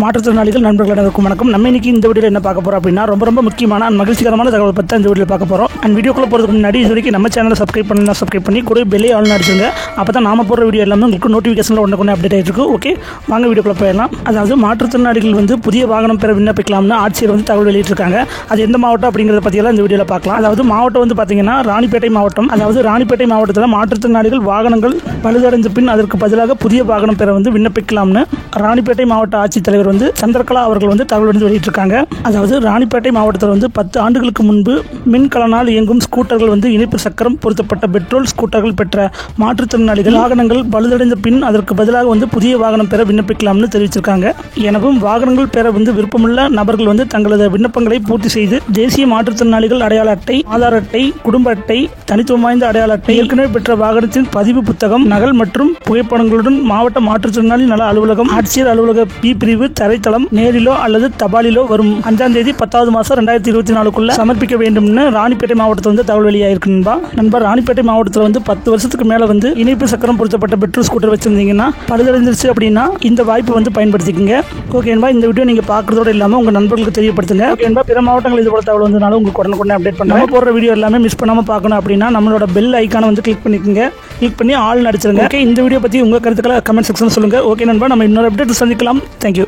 மாற்றுத்திறனாளிகள் நண்பர்கள் அனைவருக்கும் வணக்கம். நம்ம இன்னைக்கு இந்த வீடியோவில் என்ன பார்க்க போறோம் அப்படின்னா ரொம்ப முக்கியமான மகிழ்ச்சிகரமான தகவல் பற்றி இந்த வீடியோவில் பார்க்க போறோம். அண்ட் வீடியோக்குள்ள போறதுக்கு முன்னாடி இது வரைக்கும் நம்ம சேனலை சப்ஸ்கிரைப் பண்ணி கூட பெல் ஆல் அடிச்சுங்க. அப்பதான் நாம போடுற வீடியோ எல்லாமே உங்களுக்கு நோட்டிஃபிகேஷன்ல உடனே அப்டேட் ஆயிட்டு இருக்கும். ஓகே, வாங்க வீடியோக்குள்ள போயிடலாம். அதாவது மாற்றுத்திறனாளிகள் புதிய வாகனம் பெற விண்ணப்பிக்கலாம்னு ஆட்சியர் தகவல் வெளியிட்டிருக்காங்க. அது எந்த மாவட்டம் அப்படிங்கறத பத்தியெல்லாம் இந்த வீடியோவில் பார்க்கலாம். அதாவது மாவட்டம் பாத்தீங்கன்னா ராணிப்பேட்டை மாவட்டம். அதாவது ராணிப்பேட்டை மாவட்டத்தில் மாற்றுத்திறனாளிகள் வாகனங்கள் பழுதடைந்த பின் அதற்கு பதிலாக புதிய வாகனம் பெற விண்ணப்பிக்கலாம்னு ராணிப்பேட்டை மாவட்ட ஆட்சித்தலைவர் சந்திரகலா அவர்கள் தகவல் வெளியிட்டிருக்காங்க. அதாவது ராணிப்பேட்டை மாவட்டத்தில் 10 ஆண்டுகளுக்கு முன்பு மின்கலனால் இயங்கும் ஸ்கூட்டர்கள் இணைப்பு சக்கரம் பொருத்தப்பட்ட பெட்ரோல் ஸ்கூட்டர்கள் பெற்ற மாற்றுத்திறனாளிகள் வாகனங்கள் பழுதடைந்த பின் அதற்கு பதிலாக புதிய வாகனம் பெற விண்ணப்பிக்கலாம்னு தெரிவிச்சிருக்காங்க. எனவும் வாகனங்கள் பெற விருப்பமுள்ள நபர்கள் தங்களது விண்ணப்பங்களை பூர்த்தி செய்து தேசிய மாற்றுத்திறனாளிகள் அடையாள அட்டை, ஆதார் அட்டை, குடும்ப அட்டை, தனித்துவம் வாய்ந்த அடையாள அட்டை, ஏற்கனவே பெற்ற வாகனத்தின் பதிவு புத்தகம், நகல் மற்றும் புகைப்படங்களுடன் மாவட்ட மாற்றுத்திறனாளி நல அலுவலகம், ஆட்சியர் அலுவலக பி பிரிவு தரைத்தளம் நேரிலோ அல்லது தபாலிலோ வரும் 5ஆம் தேதி 10வது மாதம் 2024க்குள்ள சமர்ப்பிக்க வேண்டும்னு ராணிப்பேட்டை மாவட்டத்தில் தகவல் வெளியாயிருக்கு. நண்பர் ராணிப்பேட்டை மாவட்டத்தில் 10 வருஷத்துக்கு மேல இணைப்பு சக்கரம் பொருத்தப்பட்ட பெட்ரோல் ஸ்கூட்டர் வச்சிருந்தீங்கன்னா பழுதடைந்துருச்சு அப்படின்னா இந்த வாய்ப்பு பயன்படுத்திக்கங்க. ஓகே என்பா, இந்த வீடியோ நீங்க பாக்குறதோட இல்லாம உங்க நண்பர்களுக்கு தெரியப்படுத்துங்க. ஓகே என்பா, பிற மாவட்டங்கள் இது போல தகவல் வந்தனால உங்களுக்கு உடனே அப்டேட் பண்ணுங்க. நம்ம போடுற வீடியோ எல்லாமே மிஸ் பண்ணாம பார்க்கணும் அப்படின்னா நம்மளோட பெல் ஐக்கானை கிளிக் பண்ணிக்கங்க. கிளிக் பண்ணி ஆல் அடிச்சிருங்க. ஓகே, இந்த வீடியோ பத்தி உங்க கருத்துக்களை கமெண்ட் செக்ஷன்ல சொல்லுங்க. ஓகே நண்பா, நம்ம இன்னொரு அப்டேட் சந்திக்கலாம். தேங்க்யூ.